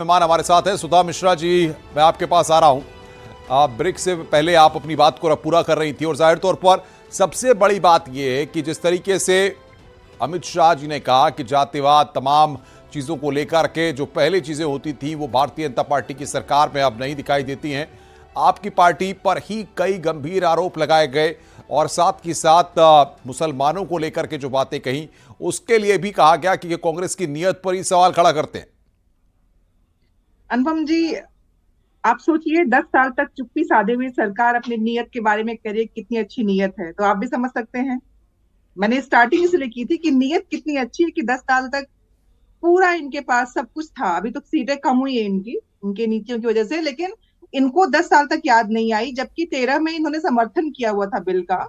मेहमान हमारे साथ हैं सुधा मिश्रा जी। मैं आपके पास आ रहा हूं। आप ब्रेक से पहले आप अपनी बात को पूरा कर रही थी और जाहिर तौर पर सबसे बड़ी बात यह है कि जिस तरीके से अमित शाह जी ने कहा कि जातिवाद तमाम चीजों को लेकर के जो पहले चीजें होती थी वो भारतीय जनता पार्टी की सरकार में अब नहीं दिखाई देती हैं। आपकी पार्टी पर ही कई गंभीर आरोप लगाए गए और साथ ही साथ मुसलमानों को लेकर के जो बातें कही उसके लिए भी कहा गया कि ये कांग्रेस की नीयत पर ही सवाल खड़ा करते हैं। अनुपम जी, आप सोचिए 10 साल तक चुप्पी साधे हुए सरकार अपनी नीयत के बारे में कह रही है कितनी अच्छी नीयत है, तो आप भी समझ सकते हैं। मैंने स्टार्टिंग इसलिए की थी कि नीयत कितनी अच्छी है कि 10 साल तक पूरा इनके पास सब कुछ था। अभी तो सीटें कम हुई है इनकी, उनके नीतियों की वजह से, लेकिन इनको 10 साल तक याद नहीं आई, जबकि 13 में इन्होंने समर्थन किया हुआ था बिल का।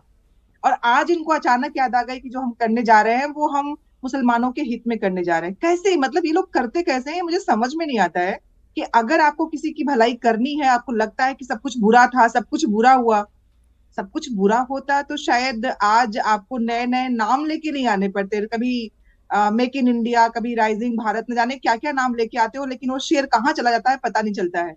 और आज इनको अचानक याद आ गई कि जो हम करने जा रहे हैं वो हम मुसलमानों के हित में करने जा रहे हैं। कैसे, मतलब ये लोग करते कैसे हैं, मुझे समझ में नहीं आता है। कि अगर आपको किसी की भलाई करनी है, आपको लगता है कि सब कुछ बुरा था, सब कुछ बुरा हुआ, सब कुछ बुरा होता तो शायद आज आपको नए नए नाम लेके नहीं आने पड़ते। कभी मेक इन इंडिया, कभी राइजिंग भारत, न जाने क्या क्या नाम लेके आते हो, लेकिन वो शेर कहाँ चला जाता है पता नहीं चलता है।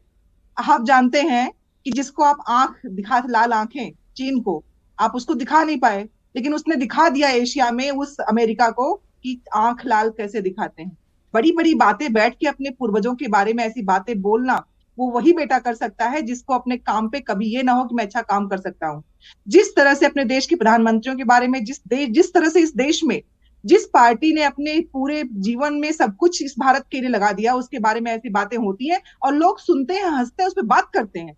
आप जानते हैं कि जिसको आप आंख दिखा, लाल आंखें, चीन को आप उसको दिखा नहीं पाए, लेकिन उसने दिखा दिया एशिया में उस अमेरिका को कि आंख लाल कैसे दिखाते हैं। बड़ी बड़ी बातें बैठ के अपने पूर्वजों के बारे में ऐसी बातें बोलना, वो वही बेटा कर सकता है जिसको अपने काम पे कभी ये ना हो कि मैं अच्छा काम कर सकता हूँ। जिस तरह से अपने देश के प्रधानमंत्रियों के बारे में, जिस तरह से इस देश में जिस पार्टी ने अपने पूरे जीवन में सब कुछ इस भारत के लिए लगा दिया, उसके बारे में ऐसी बातें होती हैं और लोग सुनते हैं, हंसते हैं, उस पर बात करते हैं।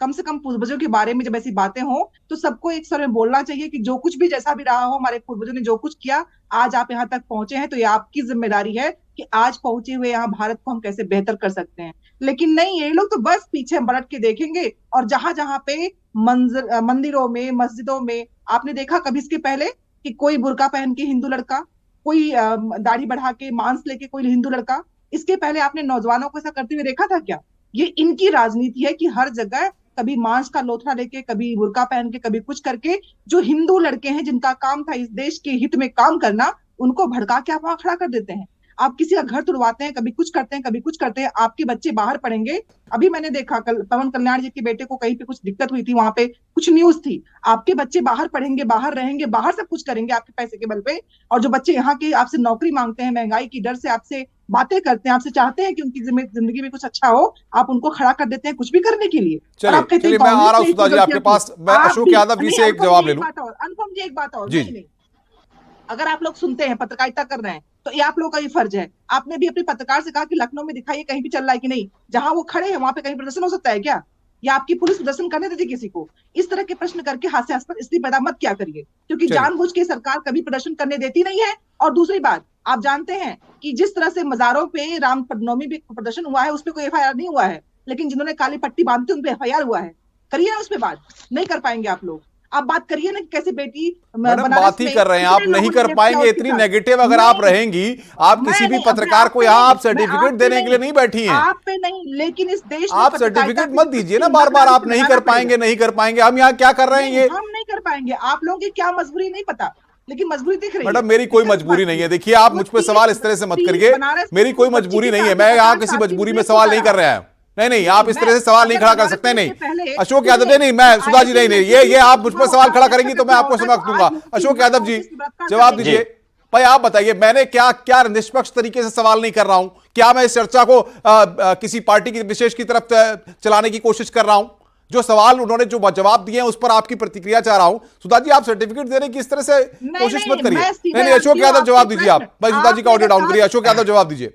कम से कम पूर्वजों के बारे में जब ऐसी बातें हो तो सबको एक स्वर में बोलना चाहिए कि जो कुछ भी जैसा भी रहा हो, हमारे पूर्वजों ने जो कुछ किया, आज आप यहाँ तक पहुंचे हैं तो ये आपकी जिम्मेदारी है कि आज पहुंचे हुए यहाँ भारत को हम कैसे बेहतर कर सकते हैं। लेकिन नहीं, ये लोग तो बस पीछे पलट के देखेंगे। और जहां जहां पे मंदिरों में, मस्जिदों में आपने देखा कभी इसके पहले कि कोई बुर्का पहन के हिंदू लड़का, कोई दाढ़ी बढ़ा के मांस लेके कोई हिंदू लड़का, इसके पहले आपने नौजवानों को ऐसा करते हुए देखा था क्या? ये इनकी राजनीति है कि हर जगह कभी मांस का लोथड़ा लेके, कभी बुर्का पहन के, कभी कुछ करके, जो हिंदू लड़के हैं जिनका काम था इस देश के हित में काम करना, उनको भड़का के आप वहां खड़ा कर देते हैं। आप किसी का घर तुड़वाते हैं, कभी कुछ करते हैं, कभी कुछ करते हैं। आपके बच्चे बाहर पढ़ेंगे। अभी मैंने देखा कल पवन कल्याण जी के बेटे को कहीं पे कुछ दिक्कत हुई थी, वहां पे कुछ न्यूज थी। आपके बच्चे बाहर पढ़ेंगे, बाहर रहेंगे, बाहर सब कुछ करेंगे आपके पैसे के बल पे। और जो बच्चे यहाँ के आपसे नौकरी मांगते हैं, महंगाई की डर से आपसे बातें करते हैं, आपसे चाहते हैं कि उनकी जिंदगी में कुछ अच्छा हो, आप उनको खड़ा कर देते हैं कुछ भी करने के लिए। और चलिए आप कहते हैं चलिए, मैं आ कांग्रेस रहा हूं ने सुधा इतनी जी आपके गलतियां की। पास। मैं आप अशोक भी यादव जी नहीं, से एक अनुपम जवाब जी ले एक लूं। बात और, अनुपम जी एक बात और, जी नहीं नहीं, अगर आप लोग सुनते हैं, पत्रकारिता कर रहे हैं, तो ये आप लोगों का ही फर्ज है। आपने भी अपने पत्रकार से कहा कि लखनऊ में दिखाइए कहीं भी चल रहा है कि नहीं, जहां वो खड़े हैं वहां पे कहीं प्रदर्शन हो सकता है क्या? या आपकी पुलिस प्रदर्शन करने देती किसी को? इस तरह के प्रश्न करके हास्यास्पद स्थिति पैदा मत क्या करिए, क्योंकि चलिए जानबूझ के सरकार कभी प्रदर्शन करने देती नहीं है। और दूसरी बात, आप जानते हैं कि जिस तरह से मजारों पे रामनवमी पे प्रदर्शन हुआ है, उस पर कोई एफआईआर नहीं हुआ है, लेकिन जिन्होंने काली पट्टी बांधती उन पर एफआईआर हुआ है। करिए ना उस पर बात। नहीं कर पाएंगे आप लोग। आप बात करिए ना कि कैसे बेटी मैडम बनारस बात ही में कर रहे हैं, आप कितने नहीं लोगों ने कर रेप किया पाएंगे। उसके इतनी साथ। नेगेटिव अगर आप नहीं, रहेंगी, आप मैं किसी भी नहीं, अपने पत्रकार आप को पे यहां नहीं, आप मैं सर्टिफिकेट आप पे देने के लिए नहीं, नहीं बैठी हैं। आप पे नहीं, लेकिन इस देश में आप पत्रकारिता सर्टिफिकेट पे मत जो कुछ दीजिए ना भी बार लग रहा बार। है उस आप पे नहीं लगाना कर पड़ेगा। पाएंगे, नहीं कर पाएंगे। हम यहां क्या कर रहे हैं नहीं, ये? हम नहीं कर पाएंगे। आप लोगों की क्या मजबूरी नहीं पता, लेकिन मजबूरी दिख रही है। मैडम मेरी कोई दिक्कत इस मजबूरी बात नहीं की है। है देखिए, आप कि वो मुझ पे सवाल इस तरह से मत करिए। बनारस मेरी में उस कोई बच्ची मजबूरी के नहीं है। साथ जो मैं यहां 50 किसी साल की मजबूरी में रेप सवाल होता नहीं कर रहा। रहे हैं। नहीं नहीं, आप नहीं, इस मैं तरह से सवाल नहीं अगर खड़ा कर बनारस सकते। में नहीं, इससे पहले, अशोक यादव, सुनिए, नहीं मैं जो सुधा जी, नहीं नहीं, ये आप मुझ पर सवाल खड़ा करेंगी तो मैं आपको समझ दूंगा। अशोक यादव जी जवाब जी। दीजिए। भाई आप बताइए, मैंने क्या क्या निष्पक्ष तरीके से सवाल नहीं कर रहा हूं? क्या मैं इस चर्चा को किसी पार्टी की विशेष की तरफ चलाने की कोशिश कर रहा हूं? जो सवाल उन्होंने जो जवाब दिए हैं उस पर आपकी प्रतिक्रिया चाह रहा हूं। सुधा जी, आप सर्टिफिकेट देने की इस तरह से नहीं कोशिश मत नहीं, करिए। मैं नहीं सीधा नहीं, अशोक आती हूँ यादव आपसे जवाब दीजिए। प्रश्न। आप भाई सुधा जी आप का ऑडियो मेरे डाउन करिए। साथ, अशोक यादव जवाब दीजिए।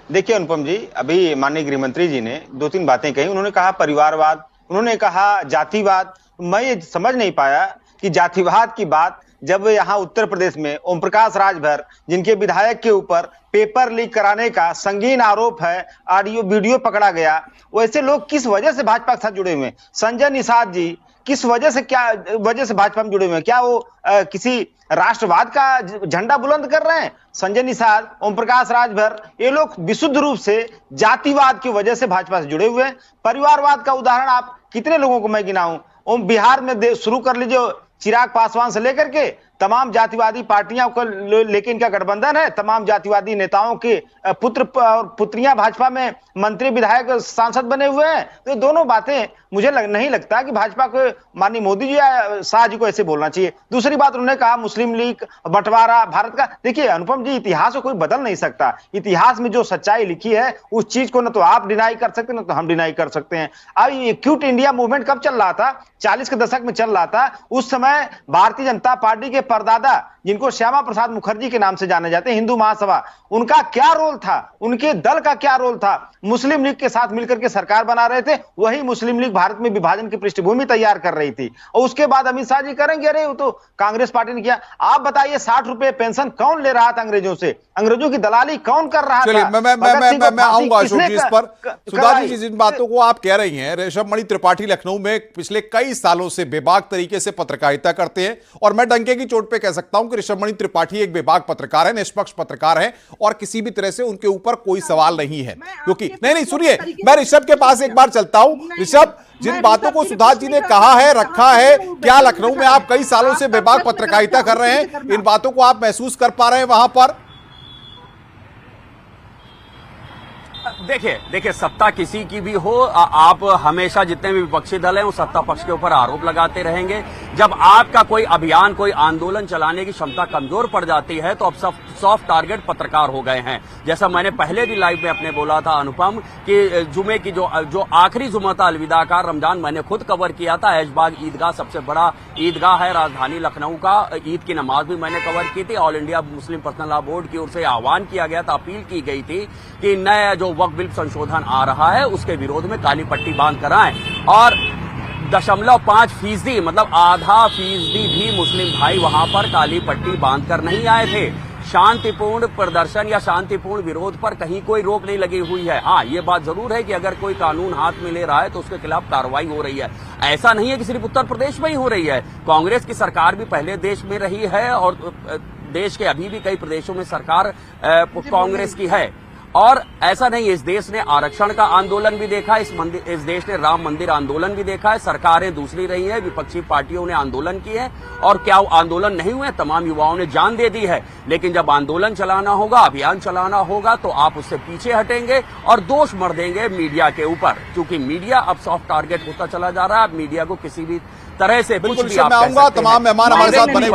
देखिए अनुपम जी, अभी माननीय गृह मंत्री जी ने दो तीन बातें कही। उन्होंने कहा परिवारवाद, उन्होंने कहा जातिवाद। मैं ये समझ नहीं पाया कि जातिवाद की बात जब यहाँ उत्तर प्रदेश में ओम प्रकाश राजभर, जिनके विधायक के ऊपर पेपर लीक कराने का संगीन आरोप है, ऑडियो वीडियो पकड़ा गया, वैसे लोग किस वजह से भाजपा के साथ जुड़े हुए हैं? संजय निषाद जी किस वजह से, क्या वजह से भाजपा में जुड़े हुए हैं? क्या वो किसी राष्ट्रवाद का झंडा बुलंद कर रहे हैं? संजय निषाद, ओम प्रकाश राजभर, ये लोग विशुद्ध रूप से जातिवाद की वजह से भाजपा से जुड़े हुए हैं। परिवारवाद का उदाहरण आप कितने लोगों को मैं गिनाऊं? बिहार में शुरू कर लीजिए, चिराग पासवान से लेकर के तमाम जातिवादी पार्टियां को लेके इनका गठबंधन है, तमाम जातिवादी नेताओं के पुत्र और पुत्रियां भाजपा में मंत्री, विधायक, सांसद बने हुए हैं। तो ये दोनों बातें मुझे नहीं लगता कि भाजपा को, माननीय मोदी जी या शाह जी को ऐसे बोलना चाहिए। दूसरी बात उन्होंने कहा मुस्लिम लीग बंटवारा भारत का। देखिए अनुपम जी, इतिहास को कोई बदल नहीं सकता। इतिहास में जो सच्चाई लिखी है उस चीज को न तो आप डिनाई कर सकते, न तो हम डिनाई कर सकते हैं। अब ये क्विट इंडिया मूवमेंट कब चल रहा था? 40 के दशक में चल रहा था। उस समय भारतीय जनता पार्टी के परदादा, जिनको श्यामा प्रसाद मुखर्जी के नाम से जाने जाते हैं, हिंदू महासभा, उनका क्या रोल था, उनके दल का क्या रोल था? मुस्लिम लीग के साथ मिलकर के सरकार बना रहे थे। वही मुस्लिम लीग भारत में विभाजन की पृष्ठभूमि तैयार कर रही थी। और उसके बाद अमित शाह जी करेंगे, अरे वो तो कांग्रेस पार्टी ने किया। आप बताइए 60 रुपए पेंशन कौन ले रहा था अंग्रेजों से? अंग्रेजों की दलाली कौन कर रहा था? मैं आऊंगा अशोक जी इस पर। सुधा जी, जिन बातों को आप कह रही हैं, रेशम मणि त्रिपाठी लखनऊ में पिछले कई सालों से बेबाक तरीके से पत्रकारिता करते हैं, और मैं डंके की चोट पे कह सकता हूं कि ऋषभ मणि त्रिपाठी एक बेबाक पत्रकार है, निष्पक्ष पत्रकार है, और किसी भी तरह से उनके ऊपर कोई सवाल नहीं है। क्योंकि नहीं सुनिए, मैं ऋषभ के पास एक बार चलता हूं। ऋषभ, जिन बातों को सुधा जी ने कहा है, रखा है, क्या लखनऊ में आप कई सालों से बेबाक पत्रकारिता कर रहे हैं, इन बातों को आप महसूस कर पा रहे हैं वहां पर? देखिए सत्ता किसी की भी हो, आप हमेशा जितने भी विपक्षी दल हैं वो सत्ता पक्ष के ऊपर आरोप लगाते रहेंगे। जब आपका कोई अभियान, कोई आंदोलन चलाने की क्षमता कमजोर पड़ जाती है तो अब सब सॉफ्ट टारगेट पत्रकार हो गए हैं। जैसा मैंने पहले भी लाइव में अपने बोला था अनुपम, कि जुमे की जो आखिरी जुमा था, अलविदा का रमजान, मैंने खुद कवर किया था। ऐशबाग ईदगाह सबसे बड़ा ईदगाह है राजधानी लखनऊ का, ईद की नमाज भी मैंने कवर की थी। All India Muslim personal law board की ओर से आह्वान किया गया था, अपील की गई थी कि नया जो वक्फ बिल संशोधन आ रहा है उसके विरोध में काली पट्टी बांध कराएं। और 0.5% मतलब आधा फीसदी भी मुस्लिम भाई वहां पर काली पट्टी बांध कर नहीं आए थे। शांतिपूर्ण प्रदर्शन या शांतिपूर्ण विरोध पर कहीं कोई रोक नहीं लगी हुई है। हाँ, ये बात जरूर है कि अगर कोई कानून हाथ में ले रहा है तो उसके खिलाफ कार्रवाई हो रही है। ऐसा नहीं है कि सिर्फ उत्तर प्रदेश में ही हो रही है, कांग्रेस की सरकार भी पहले देश में रही है और देश के अभी भी कई प्रदेशों में सरकार कांग्रेस की है। और ऐसा नहीं, इस देश ने आरक्षण का आंदोलन भी देखा, इस देश ने राम मंदिर आंदोलन भी देखा है। सरकारें दूसरी रही है, विपक्षी पार्टियों ने आंदोलन किए हैं, और क्या वो आंदोलन नहीं हुए? तमाम युवाओं ने जान दे दी है। लेकिन जब आंदोलन चलाना होगा, अभियान चलाना होगा, तो आप उससे पीछे हटेंगे और दोष मढ़ देंगे मीडिया के ऊपर, क्योंकि मीडिया अब सॉफ्ट टारगेट होता चला जा रहा है। अब मीडिया को किसी भी तरह से कुछ भी आप कह सकते हैं। तमाम मेहमान हमारे साथ बने